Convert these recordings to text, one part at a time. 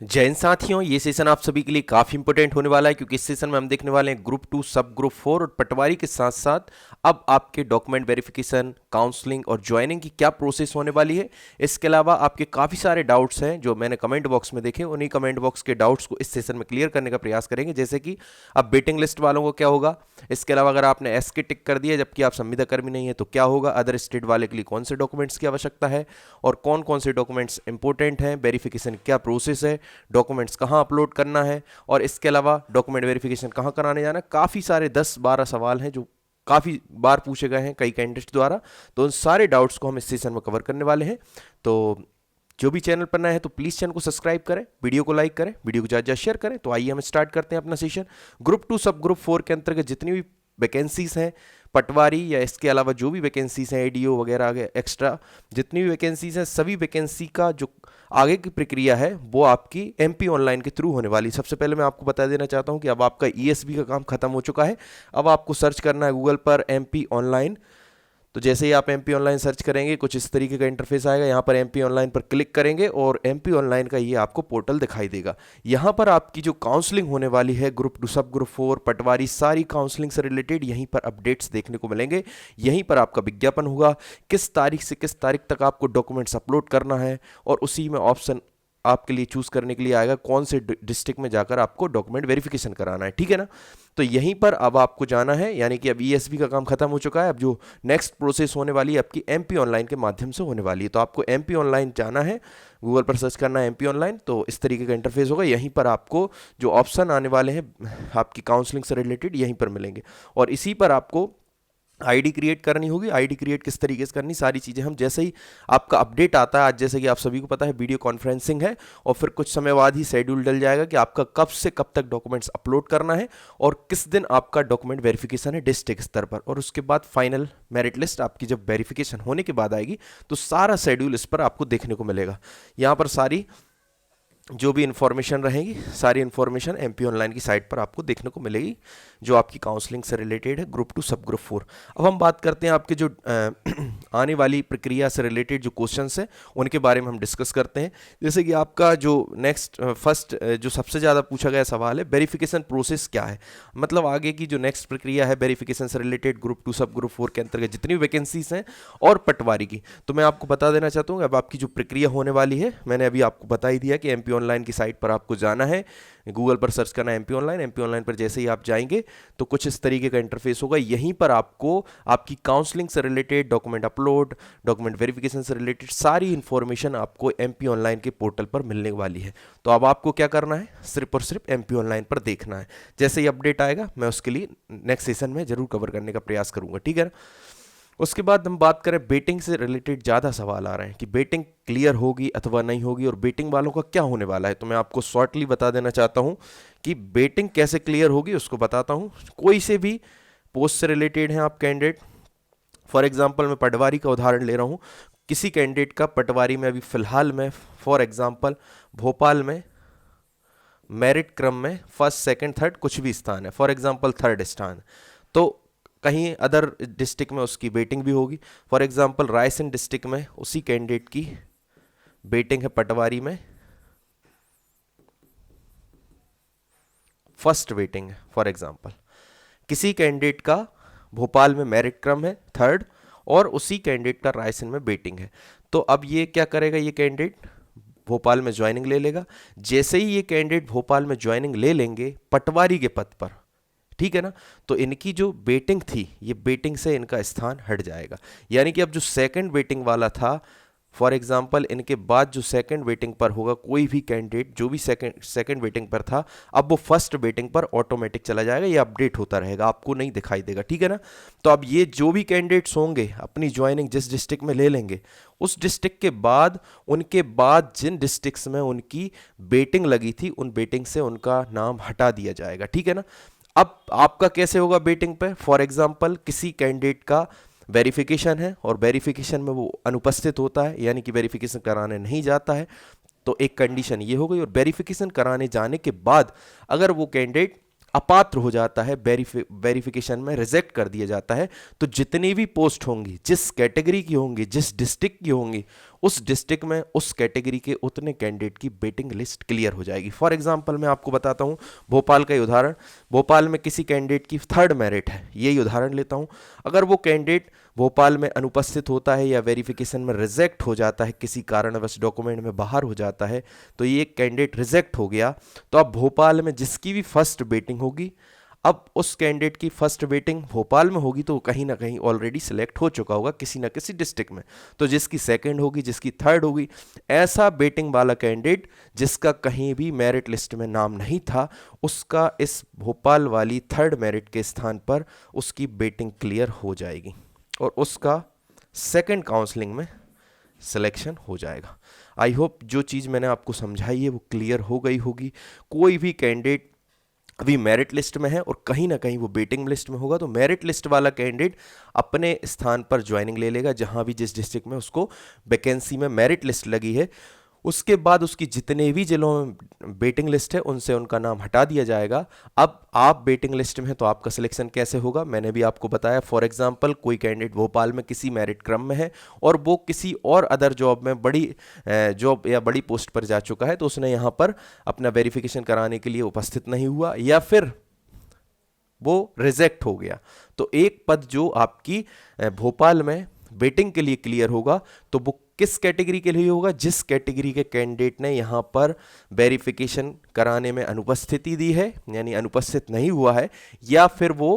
जय हिंद साथियों, ये सेशन आप सभी के लिए काफ़ी इंपॉर्टेंट होने वाला है क्योंकि इस सेशन में हम देखने वाले हैं ग्रुप 2 सब ग्रुप 4 और पटवारी के साथ साथ अब आपके डॉक्यूमेंट वेरिफिकेशन, काउंसलिंग और ज्वाइनिंग की क्या प्रोसेस होने वाली है। इसके अलावा आपके काफ़ी सारे डाउट्स हैं जो मैंने कमेंट बॉक्स में देखे, उन्हीं कमेंट बॉक्स के डाउट्स को इस सेशन में क्लियर करने का प्रयास करेंगे। जैसे कि अब वेटिंग लिस्ट वालों को क्या होगा, इसके अलावा अगर आपने एस के टिक कर दिया जबकि आप संविदा कर्मी नहीं है तो क्या होगा, अदर स्टेट वाले के लिए कौन से डॉक्यूमेंट्स की आवश्यकता है और कौन कौन से डॉक्यूमेंट्स इंपॉर्टेंट हैं, वेरिफिकेशन क्या प्रोसेस है, डॉक्यूमेंट्स कहाँ अपलोड करना है और इसके अलावा डॉक्यूमेंट वेरिफिकेशन कहाँ कराने जाना है। काफ़ी सारे 10-12 सवाल हैं जो काफ़ी बार पूछे गए हैं कई कैंडिडेट्स द्वारा, तो उन सारे डाउट्स को हम इस सेशन में कवर करने वाले हैं। तो जो भी चैनल पर नया है तो प्लीज़ चैनल को सब्सक्राइब करें, वीडियो को लाइक करें, वीडियो को ज़्यादा ज़्यादा शेयर करें। तो आइए हम स्टार्ट करते हैं अपना सेशन। ग्रुप 2 सब ग्रुप 4 के अंतर्गत जितनी भी वैकेंसीज हैं, पटवारी या इसके अलावा जो भी वैकेंसीज हैं, एडीओ वगैरह एक्स्ट्रा जितनी भी वैकेंसीज हैं, सभी वैकेंसी का जो आगे की प्रक्रिया है वो आपकी एमपी ऑनलाइन के थ्रू होने वाली। सबसे पहले मैं आपको बता देना चाहता हूं कि अब आपका ईएसबी का काम खत्म हो चुका है। अब आपको सर्च करना है गूगल पर एमपी ऑनलाइन। तो जैसे ही आप एमपी ऑनलाइन सर्च करेंगे कुछ इस तरीके का इंटरफेस आएगा। यहाँ पर एमपी ऑनलाइन पर क्लिक करेंगे और एमपी ऑनलाइन का ये आपको पोर्टल दिखाई देगा। यहाँ पर आपकी जो काउंसलिंग होने वाली है ग्रुप 2 सब ग्रुप 4 पटवारी, सारी काउंसलिंग से रिलेटेड यहीं पर अपडेट्स देखने को मिलेंगे। यहीं पर आपका विज्ञापन होगा किस तारीख से किस तारीख तक आपको डॉक्यूमेंट्स अपलोड करना है और उसी में ऑप्शन आपके लिए चूज करने के लिए आएगा कौन से डिस्ट्रिक्ट में जाकर आपको डॉक्यूमेंट वेरिफिकेशन कराना है। ठीक है ना। तो यहीं पर अब आपको जाना है, यानी कि अब ईएसबी का काम खत्म हो चुका है। अब जो नेक्स्ट प्रोसेस होने वाली है आपकी एमपी ऑनलाइन के माध्यम से होने वाली है। तो आपको एमपी ऑनलाइन जाना है, गूगल पर सर्च करना है एमपी ऑनलाइन, तो इस तरीके का इंटरफेस होगा। यहीं पर आपको जो ऑप्शन आने वाले हैं आपकी काउंसलिंग से रिलेटेड यहीं पर मिलेंगे और इसी पर आपको आईडी क्रिएट करनी होगी। आईडी क्रिएट किस तरीके से करनी, सारी चीज़ें हम जैसे ही आपका अपडेट आता है, आज जैसे कि आप सभी को पता है वीडियो कॉन्फ्रेंसिंग है और फिर कुछ समय बाद ही शेड्यूल डल जाएगा कि आपका कब से कब तक डॉक्यूमेंट्स अपलोड करना है और किस दिन आपका डॉक्यूमेंट वेरिफिकेशन है डिस्ट्रिक्ट स्तर पर, और उसके बाद फाइनल मेरिट लिस्ट आपकी जब वेरिफिकेशन होने के बाद आएगी तो सारा शेड्यूल इस पर आपको देखने को मिलेगा। यहाँ पर सारी जो भी इन्फॉर्मेशन रहेगी, सारी इन्फॉर्मेशन एमपी ऑनलाइन की साइट पर आपको देखने को मिलेगी जो आपकी काउंसलिंग से रिलेटेड है ग्रुप 2 सब ग्रुप 4। अब हम बात करते हैं आपके जो आने वाली प्रक्रिया से रिलेटेड जो क्वेश्चंस हैं उनके बारे में हम डिस्कस करते हैं। जैसे कि आपका जो नेक्स्ट फर्स्ट जो सबसे ज़्यादा पूछा गया सवाल है, वेरिफिकेशन प्रोसेस क्या है, मतलब आगे की जो नेक्स्ट प्रक्रिया है वेरिफिकेशन से रिलेटेड ग्रुप 2 सब ग्रुप 4 के अंतर्गत जितनी भी वैकेंसीज हैं और पटवारी की। तो मैं आपको बता देना चाहता हूँ अब आपकी जो प्रक्रिया होने वाली है, मैंने अभी आपको बता ही दिया कि एमपी ऑनलाइन की साइट पर आपको जाना है, गूगल पर सर्च करना है एमपी ऑनलाइन। एमपी ऑनलाइन पर जैसे ही आप जाएंगे तो कुछ इस तरीके का इंटरफेस होगा। यहीं पर आपको आपकी काउंसलिंग से related, document upload, document verification से रिलेटेड सारी इंफॉर्मेशन आपको एमपी ऑनलाइन के पोर्टल पर मिलने वाली है। तो अब आपको क्या करना है, सिर्फ और सिर्फ एमपी ऑनलाइन पर देखना है। जैसे ही अपडेट आएगा मैं उसके लिए नेक्स्ट सेशन में जरूर कवर करने का प्रयास करूंगा। ठीक है ना। उसके बाद हम बात करें, बेटिंग से रिलेटेड ज़्यादा सवाल आ रहे हैं कि बेटिंग क्लियर होगी अथवा नहीं होगी और बेटिंग वालों का क्या होने वाला है। तो मैं आपको शॉर्टली बता देना चाहता हूं कि बेटिंग कैसे क्लियर होगी उसको बताता हूं। कोई से भी पोस्ट से रिलेटेड हैं आप कैंडिडेट, फॉर एग्जांपल मैं पटवारी का उदाहरण ले रहा हूं, किसी कैंडिडेट का पटवारी में अभी फिलहाल में फॉर एग्जांपल भोपाल में मेरिट क्रम में फर्स्ट सेकंड थर्ड कुछ भी स्थान है, फॉर एग्जांपल थर्ड स्थान, तो कहीं अदर डिस्ट्रिक्ट में उसकी बेटिंग भी होगी। फॉर एग्जांपल रायसेन डिस्ट्रिक्ट में उसी कैंडिडेट की बेटिंग है पटवारी में फर्स्ट वेटिंग है। फॉर एग्जांपल किसी कैंडिडेट का भोपाल में मेरिट क्रम है थर्ड और उसी कैंडिडेट का रायसेन में बेटिंग है, तो अब ये क्या करेगा, ये कैंडिडेट भोपाल में ज्वाइनिंग ले लेगा। जैसे ही ये कैंडिडेट भोपाल में ज्वाइनिंग ले लेंगे पटवारी के पद पर, ठीक है ना, तो इनकी जो बेटिंग थी ये बेटिंग से इनका स्थान हट जाएगा। यानी कि अब जो सेकंड वेटिंग वाला था, फॉर एग्जांपल इनके बाद जो सेकंड वेटिंग पर होगा कोई भी कैंडिडेट जो भी सेकंड वेटिंग पर था, अब वो फर्स्ट वेटिंग पर ऑटोमेटिक चला जाएगा, ये अपडेट होता रहेगा, आपको नहीं दिखाई देगा। ठीक है ना। तो अब ये जो भी कैंडिडेट्स होंगे अपनी ज्वाइनिंग जिस डिस्ट्रिक्ट में ले लेंगे, उस डिस्ट्रिक्ट के बाद उनके बाद जिन डिस्ट्रिक्ट्स में उनकी बेटिंग लगी थी उन बेटिंग से उनका नाम हटा दिया जाएगा। ठीक है ना। अब आपका कैसे होगा बेटिंग पे, फॉर एग्जांपल किसी कैंडिडेट का वेरिफिकेशन है और वेरिफिकेशन में वो अनुपस्थित होता है, यानी कि वेरिफिकेशन कराने नहीं जाता है, तो एक कंडीशन ये हो गई। और वेरिफिकेशन कराने जाने के बाद अगर वो कैंडिडेट अपात्र हो जाता है, वेरिफिकेशन में रिजेक्ट कर दिया जाता है, तो जितनी भी पोस्ट होंगी, जिस कैटेगरी की होंगी, जिस डिस्ट्रिक्ट की होंगी, उस डिस्ट्रिक्ट में उस कैटेगरी के उतने कैंडिडेट की वेटिंग लिस्ट क्लियर हो जाएगी। फॉर एग्जांपल मैं आपको बताता हूँ भोपाल का ही उदाहरण। भोपाल में किसी कैंडिडेट की थर्ड मेरिट है, यही उदाहरण लेता हूँ। अगर वो कैंडिडेट भोपाल में अनुपस्थित होता है या वेरिफिकेशन में रिजेक्ट हो जाता है, किसी कारणवश डॉक्यूमेंट में बाहर हो जाता है, तो ये कैंडिडेट रिजेक्ट हो गया, तो अब भोपाल में जिसकी भी फर्स्ट वेटिंग होगी, अब उस कैंडिडेट की फर्स्ट वेटिंग भोपाल में होगी तो कहीं ना कहीं ऑलरेडी सिलेक्ट हो चुका होगा किसी ना किसी डिस्ट्रिक्ट में। तो जिसकी सेकंड होगी, जिसकी थर्ड होगी, ऐसा वेटिंग वाला कैंडिडेट जिसका कहीं भी मेरिट लिस्ट में नाम नहीं था, उसका इस भोपाल वाली थर्ड मेरिट के स्थान पर उसकी वेटिंग क्लियर हो जाएगी और उसका सेकंड काउंसलिंग में सिलेक्शन हो जाएगा। आई होप जो चीज़ मैंने आपको समझाई है वो क्लियर हो गई होगी। कोई भी कैंडिडेट अभी मेरिट लिस्ट में है और कहीं ना कहीं वो वेटिंग लिस्ट में होगा, तो मेरिट लिस्ट वाला कैंडिडेट अपने स्थान पर ज्वाइनिंग ले लेगा जहां भी जिस डिस्ट्रिक्ट में उसको वैकेंसी में मेरिट लिस्ट लगी है। उसके बाद उसकी जितने भी जिलों में वेटिंग लिस्ट है उनसे उनका नाम हटा दिया जाएगा। अब आप वेटिंग लिस्ट में हैं तो आपका सिलेक्शन कैसे होगा मैंने भी आपको बताया। फॉर एग्जांपल कोई कैंडिडेट भोपाल में किसी मेरिट क्रम में है और वो किसी और अदर जॉब में बड़ी जॉब या बड़ी पोस्ट पर जा चुका है, तो उसने यहाँ पर अपना वेरिफिकेशन कराने के लिए उपस्थित नहीं हुआ या फिर वो रिजेक्ट हो गया, तो एक पद जो आपकी भोपाल में वेटिंग के लिए क्लियर होगा तो वो किस कैटेगरी के लिए होगा, जिस कैटेगरी के कैंडिडेट ने यहाँ पर वेरिफिकेशन कराने में अनुपस्थिति दी है, यानी अनुपस्थित नहीं हुआ है, या फिर वो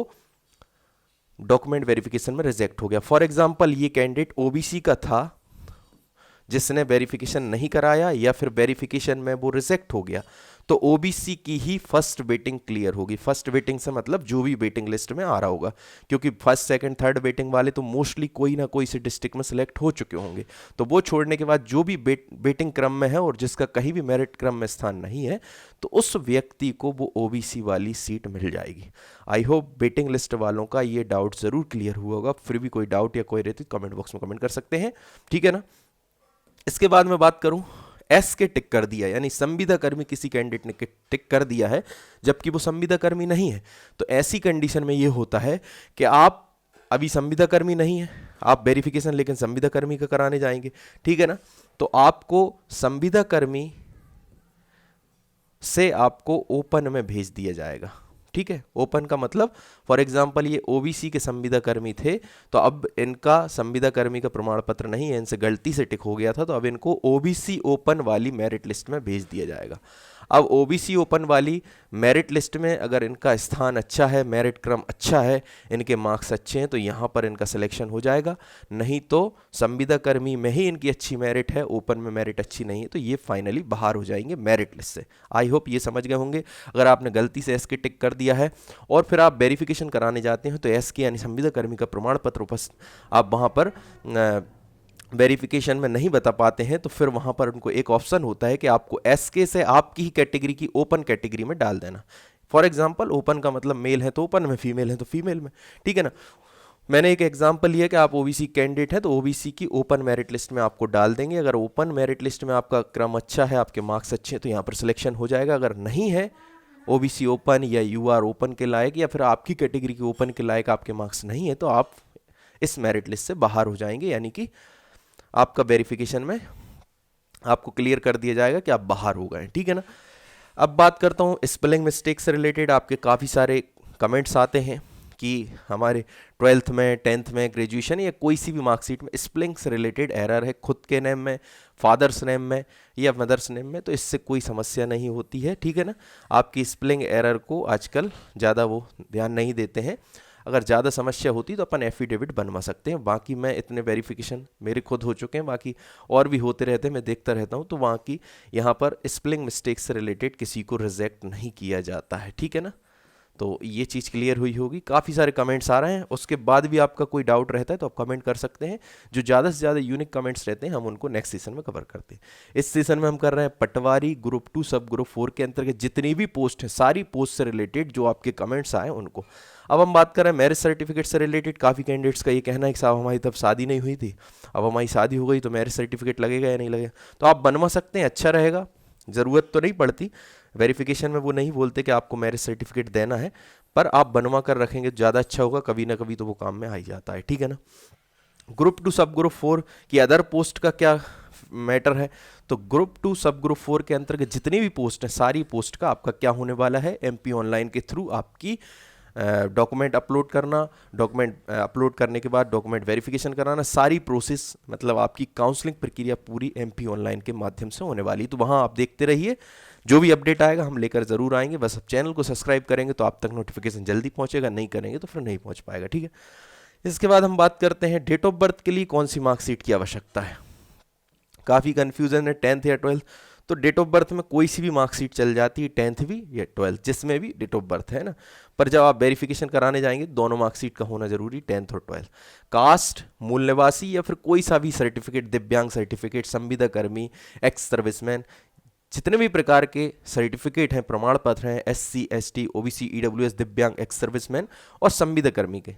डॉक्यूमेंट वेरिफिकेशन में रिजेक्ट हो गया। फॉर एग्जांपल ये कैंडिडेट ओबीसी का था जिसने वेरिफिकेशन नहीं कराया या फिर वेरिफिकेशन में वो रिजेक्ट हो गया, तो ओबीसी की ही फर्स्ट वेटिंग क्लियर होगी। फर्स्ट वेटिंग से मतलब जो भी वेटिंग लिस्ट में आ रहा होगा, क्योंकि फर्स्ट सेकंड थर्ड वेटिंग वाले तो मोस्टली कोई ना कोई से डिस्ट्रिक्ट में सिलेक्ट हो चुके होंगे, तो वो छोड़ने के बाद जो भी वेटिंग क्रम में है और जिसका कहीं भी मेरिट क्रम में स्थान नहीं है, तो उस व्यक्ति को वो ओबीसी वाली सीट मिल जाएगी। आई होप वेटिंग लिस्ट वालों का ये डाउट जरूर क्लियर हुआ होगा। फिर भी कोई डाउट या कोई रहती तो कमेंट बॉक्स में कमेंट कर सकते हैं, ठीक है ना। इसके बाद मैं बात करूं, एस के टिक कर दिया, यानी संविदा कर्मी किसी कैंडिडेट ने टिक कर दिया है जबकि वो संविदा कर्मी नहीं है, तो ऐसी कंडीशन में ये होता है कि आप अभी संविदा कर्मी नहीं है, आप वेरिफिकेशन लेकिन संविदा कर्मी का कराने जाएंगे, ठीक है ना, तो आपको संविदा कर्मी से आपको ओपन में भेज दिया जाएगा, ठीक है। ओपन का मतलब फॉर एग्जांपल ये ओबीसी के संविदा कर्मी थे, तो अब इनका संविदा कर्मी का प्रमाण पत्र नहीं है, इनसे गलती से टिक हो गया था, तो अब इनको ओबीसी ओपन वाली मेरिट लिस्ट में भेज दिया जाएगा। अब ओबीसी ओपन वाली मेरिट लिस्ट में अगर इनका स्थान अच्छा है, मेरिट क्रम अच्छा है, इनके मार्क्स अच्छे हैं, तो यहाँ पर इनका सिलेक्शन हो जाएगा। नहीं तो संविदा कर्मी में ही इनकी अच्छी मेरिट है, ओपन में मेरिट अच्छी नहीं है, तो ये फाइनली बाहर हो जाएंगे मेरिट लिस्ट से। आई होप ये समझ गए होंगे। अगर आपने गलती से एस के टिक कर दिया है और फिर आप वेरिफिकेशन कराने जाते हैं, तो एस के यानी संविदा कर्मी का प्रमाण पत्र उपस्थित आप वहाँ पर वेरिफिकेशन में नहीं बता पाते हैं, तो फिर वहाँ पर उनको एक ऑप्शन होता है कि आपको एसके से आपकी ही कैटेगरी की ओपन कैटेगरी में डाल देना। फॉर एग्जांपल ओपन का मतलब मेल है तो ओपन में, फीमेल है तो फीमेल में, ठीक है ना। मैंने एक एग्जांपल लिया कि आप ओबीसी कैंडिडेट हैं तो ओबीसी की ओपन मेरिट लिस्ट में आपको डाल देंगे। अगर ओपन मेरिट लिस्ट में आपका क्रम अच्छा है, आपके मार्क्स अच्छे हैं, तो यहाँ पर सिलेक्शन हो जाएगा। अगर नहीं है ओबीसी ओपन या यूआर ओपन के लायक या फिर आपकी कैटेगरी के ओपन के लायक आपके मार्क्स नहीं है, तो आप इस मेरिट लिस्ट से बाहर हो जाएंगे, यानी कि आपका वेरिफिकेशन में आपको क्लियर कर दिया जाएगा कि आप बाहर हो गए, ठीक है ना। अब बात करता हूँ स्पेलिंग मिस्टेक से रिलेटेड। आपके काफ़ी सारे कमेंट्स आते हैं कि हमारे 12th में, 10th में, ग्रेजुएशन या कोई सी भी मार्कशीट में स्पेलिंग से रिलेटेड एरर है, खुद के नेम में, फादर्स नेम में या मदर्स नेम में, तो इससे कोई समस्या नहीं होती है, ठीक है ना। आपकी स्पेलिंग एरर को आजकल ज़्यादा वो ध्यान नहीं देते हैं। अगर ज़्यादा समस्या होती तो अपन एफिडेविट बनवा सकते हैं। बाकी मैं इतने वेरिफिकेशन मेरे खुद हो चुके हैं, बाकी और भी होते रहते हैं, मैं देखता रहता हूँ, तो वहाँ की यहाँ पर स्पेलिंग मिस्टेक से रिलेटेड किसी को रिजेक्ट नहीं किया जाता है, ठीक है ना। तो ये चीज़ क्लियर हुई होगी। काफ़ी सारे कमेंट्स आ रहे हैं, उसके बाद भी आपका कोई डाउट रहता है तो आप कमेंट कर सकते हैं। जो ज़्यादा से ज़्यादा यूनिक कमेंट्स रहते हैं हम उनको नेक्स्ट सेशन में कवर करते हैं। इस सेशन में हम कर रहे हैं पटवारी ग्रुप 2 सब ग्रुप 4 के अंतर्गत जितनी भी पोस्ट हैं, सारी पोस्ट से रिलेटेड जो आपके कमेंट्स आए उनको। अब हम बात कर रहे हैं मैरिज सर्टिफिकेट से रिलेटेड। काफ़ी कैंडिडेट्स का ये कहना है कि साहब हमारी तब शादी नहीं हुई थी, अब हमारी शादी हो गई तो मैरिज सर्टिफिकेट लगेगा या नहीं लगेगा। तो आप बनवा सकते हैं, अच्छा रहेगा, ज़रूरत तो नहीं पड़ती। वेरिफिकेशन में वो नहीं बोलते कि आपको मैरिज सर्टिफिकेट देना है, पर आप बनवा कर रखेंगे ज़्यादा अच्छा होगा, कभी ना कभी तो वो काम में आ ही जाता है, ठीक है ना। ग्रुप 2 सब ग्रुप 4 की अदर पोस्ट का क्या मैटर है। तो ग्रुप 2 सब ग्रुप 4 के अंतर्गत जितनी भी पोस्ट है, सारी पोस्ट का आपका क्या होने वाला है, एमपी ऑनलाइन के थ्रू आपकी डॉक्यूमेंट अपलोड करना, डॉक्यूमेंट अपलोड करने के बाद डॉक्यूमेंट वेरिफिकेशन कराना, सारी प्रोसेस मतलब आपकी काउंसलिंग प्रक्रिया पूरी एमपी ऑनलाइन के माध्यम से होने वाली। तो वहाँ आप देखते रहिए, जो भी अपडेट आएगा हम लेकर ज़रूर आएंगे। बस आप चैनल को सब्सक्राइब करेंगे तो आप तक नोटिफिकेशन जल्दी पहुँचेगा, नहीं करेंगे तो फिर नहीं पहुँच पाएगा, ठीक है। इसके बाद हम बात करते हैं डेट ऑफ बर्थ के लिए कौन सी मार्कशीट की आवश्यकता है। काफ़ी कन्फ्यूज़न है 10th या 12th, तो डेट ऑफ बर्थ में कोई सी भी मार्कशीट चल जाती है, 10th भी या 12th, जिसमें भी डेट ऑफ बर्थ है ना। पर जब आप वेरिफिकेशन कराने जाएंगे दोनों मार्कशीट का होना जरूरी, 10th और 12th। कास्ट, मूल निवासी या फिर कोई सा भी सर्टिफिकेट, दिव्यांग सर्टिफिकेट, संविदा कर्मी, एक्स सर्विसमैन, जितने भी प्रकार के सर्टिफिकेट हैं, प्रमाण पत्र हैं, SC ST OBC EWS दिव्यांग, एक्स सर्विसमैन और संविदा कर्मी के,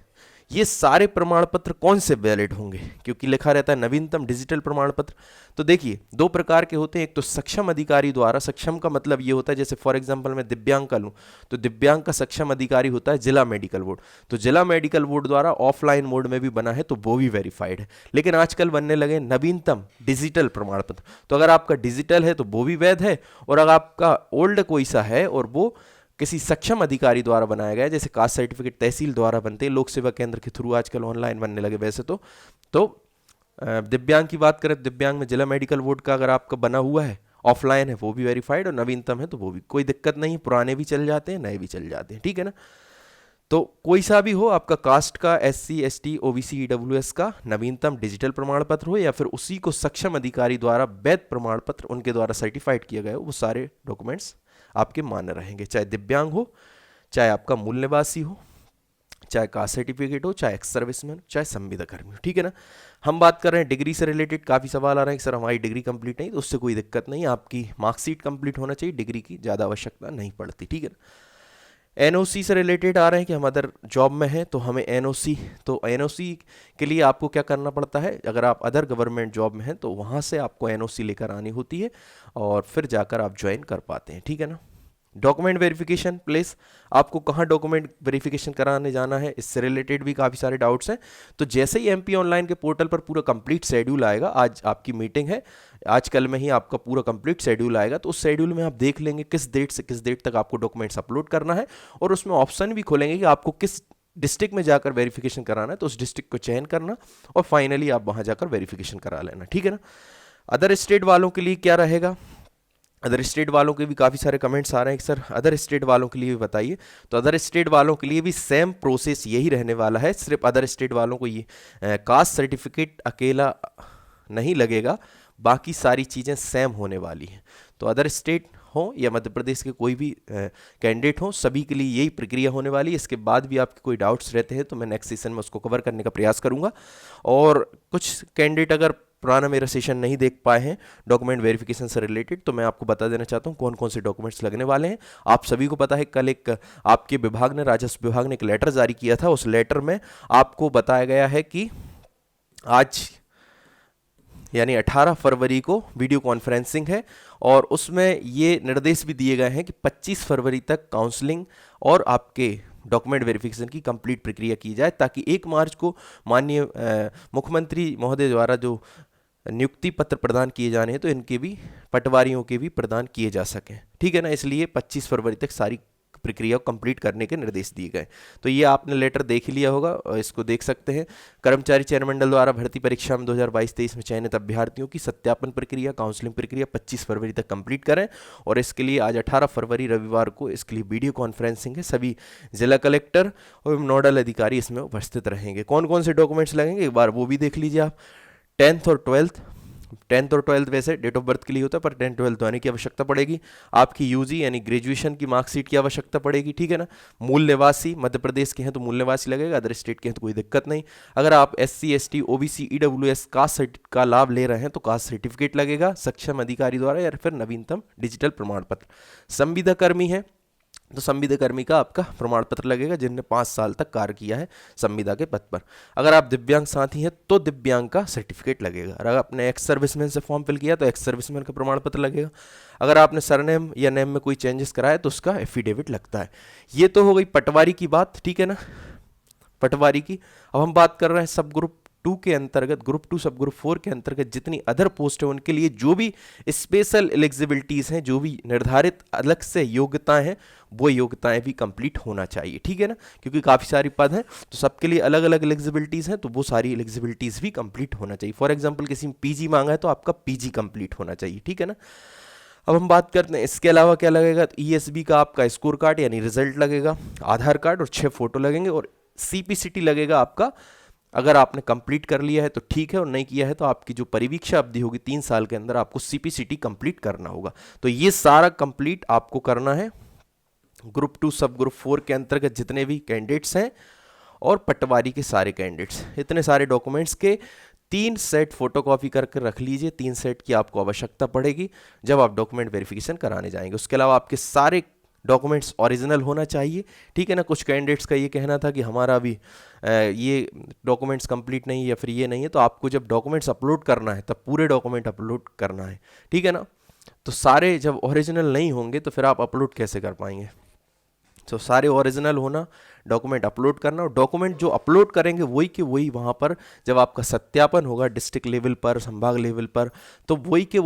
ये सारे प्रमाण पत्र कौन से वैलिड होंगे, क्योंकि लिखा रहता है नवीनतम डिजिटल प्रमाण पत्र। तो देखिए 2 प्रकार के होते हैं, एक तो सक्षम अधिकारी द्वारा, सक्षम का मतलब ये होता है जैसे फॉर एग्जांपल मैं दिव्यांग का लूँ तो दिव्यांग का सक्षम अधिकारी होता है जिला मेडिकल बोर्ड, तो जिला मेडिकल बोर्ड द्वारा ऑफलाइन मोड में भी बना है तो वो भी वेरीफाइड है। लेकिन आजकल बनने लगे नवीनतम डिजिटल प्रमाण पत्र, तो अगर आपका डिजिटल है तो वो भी वैध है, और अगर आपका ओल्ड कोई सा है और वो किसी सक्षम अधिकारी द्वारा बनाया गया, जैसे कास्ट सर्टिफिकेट तहसील द्वारा बनते हैं, लोक सेवा केंद्र के थ्रू आजकल ऑनलाइन बनने लगे वैसे तो दिव्यांग की बात करें, दिव्यांग में जिला मेडिकल बोर्ड का अगर आपका बना हुआ है, ऑफलाइन है, वो भी वेरीफाइड, और नवीनतम है तो वो भी, कोई दिक्कत नहीं, पुराने भी चल जाते हैं, नए भी चल जाते हैं, ठीक है ना। तो कोई सा भी हो, आपका कास्ट का, SC ST OBC EWS का नवीनतम डिजिटल प्रमाण पत्र हो या फिर उसी को सक्षम अधिकारी द्वारा वैध प्रमाण पत्र उनके द्वारा सर्टिफाइड किया गया हो, वो सारे डॉक्यूमेंट्स आपके मान्य रहेंगे, चाहे दिव्यांग हो, चाहे आपका मूल निवासी हो, चाहे कास्ट सर्टिफिकेट हो, चाहे एक्स सर्विसमैन, चाहे संविदा कर्मी हो, ठीक है ना। हम बात कर रहे हैं डिग्री से रिलेटेड, काफ़ी सवाल आ रहे हैं कि सर हमारी डिग्री कंप्लीट नहीं, तो उससे कोई दिक्कत नहीं, आपकी मार्कशीट कंप्लीट होना चाहिए, डिग्री की ज़्यादा आवश्यकता नहीं पड़ती, ठीक है ना। NOC से रिलेटेड आ रहे हैं कि हम अदर जॉब में हैं तो हमें NOC, तो NOC के लिए आपको क्या करना पड़ता है, अगर आप अदर गवर्नमेंट जॉब में हैं तो वहाँ से आपको NOC लेकर आनी होती है और फिर जाकर आप ज्वाइन कर पाते हैं, ठीक है ना। डॉक्यूमेंट वेरिफिकेशन प्लेस, आपको कहाँ डॉक्यूमेंट वेरिफिकेशन कराने जाना है, इससे रिलेटेड भी काफ़ी सारे डाउट्स हैं। तो जैसे ही MP ऑनलाइन के पोर्टल पर पूरा कंप्लीट शेड्यूल आएगा, आज आपकी मीटिंग है, आज कल में ही आपका पूरा कंप्लीट शेड्यूल आएगा, तो उस शेड्यूल में आप देख लेंगे किस डेट से किस डेट तक आपको डॉक्यूमेंट्स अपलोड करना है, और उसमें ऑप्शन भी खोलेंगे कि आपको किस डिस्ट्रिक्ट में जाकर वेरिफिकेशन कराना है, तो उस डिस्ट्रिक्ट को चयन करना और फाइनली आप वहाँ जाकर वेरिफिकेशन करा लेना, ठीक है ना। अदर स्टेट वालों के लिए क्या रहेगा, अदर स्टेट वालों के भी काफ़ी सारे कमेंट्स आ रहे हैं कि सर अदर स्टेट वालों के लिए भी बताइए, तो अदर स्टेट वालों के लिए भी सेम प्रोसेस यही रहने वाला है, सिर्फ अदर स्टेट वालों को ये कास्ट सर्टिफिकेट अकेला नहीं लगेगा, बाकी सारी चीज़ें सेम होने वाली हैं। तो अदर स्टेट हो या मध्य प्रदेश के कोई भी कैंडिडेट हो, सभी के लिए यही प्रक्रिया होने वाली है। इसके बाद भी आपके कोई डाउट्स रहते हैं तो मैं नेक्स्ट सेशन में उसको कवर करने का प्रयास करूंगा। और कुछ कैंडिडेट अगर पुराना मेरा सेशन नहीं देख पाए हैं डॉक्यूमेंट वेरिफिकेशन से रिलेटेड, तो मैं आपको बता देना चाहता हूँ कौन कौन से डॉक्यूमेंट्स लगने वाले हैं। आप सभी को पता है कल एक आपके विभाग ने, राजस्व विभाग ने एक लेटर जारी किया था, उस लेटर में आपको बताया गया है कि आज यानी 18 फरवरी को वीडियो कॉन्फ्रेंसिंग है, और उसमें ये निर्देश भी दिए गए हैं कि 25 फरवरी तक काउंसलिंग और आपके डॉक्यूमेंट वेरिफिकेशन की कंप्लीट प्रक्रिया की जाए, ताकि 1 मार्च को माननीय मुख्यमंत्री महोदय द्वारा जो नियुक्ति पत्र प्रदान किए जाने हैं तो इनके भी, पटवारियों के भी प्रदान किए जा सकें, ठीक है ना। इसलिए 25 फरवरी तक सारी प्रक्रिया को कंप्लीट करने के निर्देश दिए गए। तो ये आपने लेटर देख लिया होगा और इसको देख सकते हैं। कर्मचारी चयन मंडल द्वारा भर्ती परीक्षा में 2022-23 में चयनित अभ्यर्थियों की सत्यापन प्रक्रिया, काउंसलिंग प्रक्रिया 25 फरवरी तक कंप्लीट करें, और इसके लिए आज 18 फरवरी रविवार को इसके लिए वीडियो कॉन्फ्रेंसिंग है। सभी जिला कलेक्टर और नोडल अधिकारी इसमें उपस्थित रहेंगे। कौन कौन से डॉक्यूमेंट्स लगेंगे एक बार वो भी देख लीजिए आप। 10th और 12th वैसे डेट ऑफ बर्थ के लिए होता है, पर 10th 12th आने की आवश्यकता पड़ेगी। आपकी UG यानी ग्रेजुएशन की मार्कशीट की आवश्यकता पड़ेगी, ठीक है ना। मूल निवासी, मध्य प्रदेश के हैं तो मूल निवासी लगेगा, अदर स्टेट के हैं तो कोई दिक्कत नहीं। अगर आप SC ST OBC EWS caste का लाभ ले रहे हैं तो कास्ट सर्टिफिकेट लगेगा सक्षम अधिकारी द्वारा, या फिर नवीनतम डिजिटल प्रमाण पत्र। संविदा कर्मी है तो संविदा कर्मी का आपका प्रमाण पत्र लगेगा जिनने 5 साल तक कार्य किया है संविदा के पद पर। अगर आप दिव्यांग साथी हैं तो दिव्यांग का सर्टिफिकेट लगेगा। अगर आपने एक्स सर्विसमैन से फॉर्म फिल किया तो एक्स सर्विसमैन का प्रमाण पत्र लगेगा। अगर आपने सरनेम या नेम में कोई चेंजेस कराया तो उसका एफिडेविट लगता है। ये तो हो गई पटवारी की बात, ठीक है ना, पटवारी की। अब हम बात कर रहे हैं सब ग्रुप 2 के अंतर्गत, ग्रुप 2 सब ग्रुप 4 के अंतर्गत जितनी अदर पोस्ट है उनके लिए जो भी स्पेशल एलिजिबिलिटीज़ हैं, जो भी निर्धारित अलग से योग्यताएं हैं, वो योग्यताएं भी कंप्लीट होना चाहिए, ठीक है ना। क्योंकि काफ़ी सारी पद हैं तो सबके लिए अलग अलग एलिजिबिलिटीज़ हैं, तो वो सारी एलिजिबिलिटीज़ भी कंप्लीट होना चाहिए। फॉर एग्जाम्पल किसी में पीजी मांगा है तो आपका पीजी कंप्लीट होना चाहिए, ठीक है ना। अब हम बात करते हैं इसके अलावा क्या लगेगा। तो ईएसबी का आपका स्कोर कार्ड यानी रिजल्ट लगेगा, आधार कार्ड और 6 फोटो लगेंगे, और सीपीसीटी लगेगा आपका। अगर आपने कंप्लीट कर लिया है तो ठीक है, और नहीं किया है तो आपकी जो परिवीक्षा अवधि होगी 3 साल के अंदर आपको सीपीसीटी कंप्लीट करना होगा। तो ये सारा कंप्लीट आपको करना है ग्रुप 2 सब ग्रुप 4 के अंतर्गत जितने भी कैंडिडेट्स हैं और पटवारी के सारे कैंडिडेट्स, इतने सारे डॉक्यूमेंट्स के 3 सेट फोटोकॉपी करके रख लीजिए। 3 सेट की आपको आवश्यकता पड़ेगी जब आप डॉक्यूमेंट वेरिफिकेशन कराने जाएंगे। उसके अलावा आपके सारे डॉक्यूमेंट्स ओरिजिनल होना चाहिए, ठीक है ना। कुछ कैंडिडेट्स का ये कहना था कि हमारा अभी ये डॉक्यूमेंट्स कंप्लीट नहीं है या फिर ये नहीं है, तो आपको जब डॉक्यूमेंट्स अपलोड करना है तब पूरे डॉक्यूमेंट अपलोड करना है, ठीक है ना। तो सारे जब ओरिजिनल नहीं होंगे तो फिर आप अपलोड कैसे कर पाएंगे। तो सारे ओरिजिनल होना, डॉक्यूमेंट अपलोड करना, और डॉक्यूमेंट जो अपलोड करेंगे वही के वही वहाँ पर जब आपका सत्यापन होगा डिस्ट्रिक्ट लेवल पर, संभाग लेवल पर, तो वही के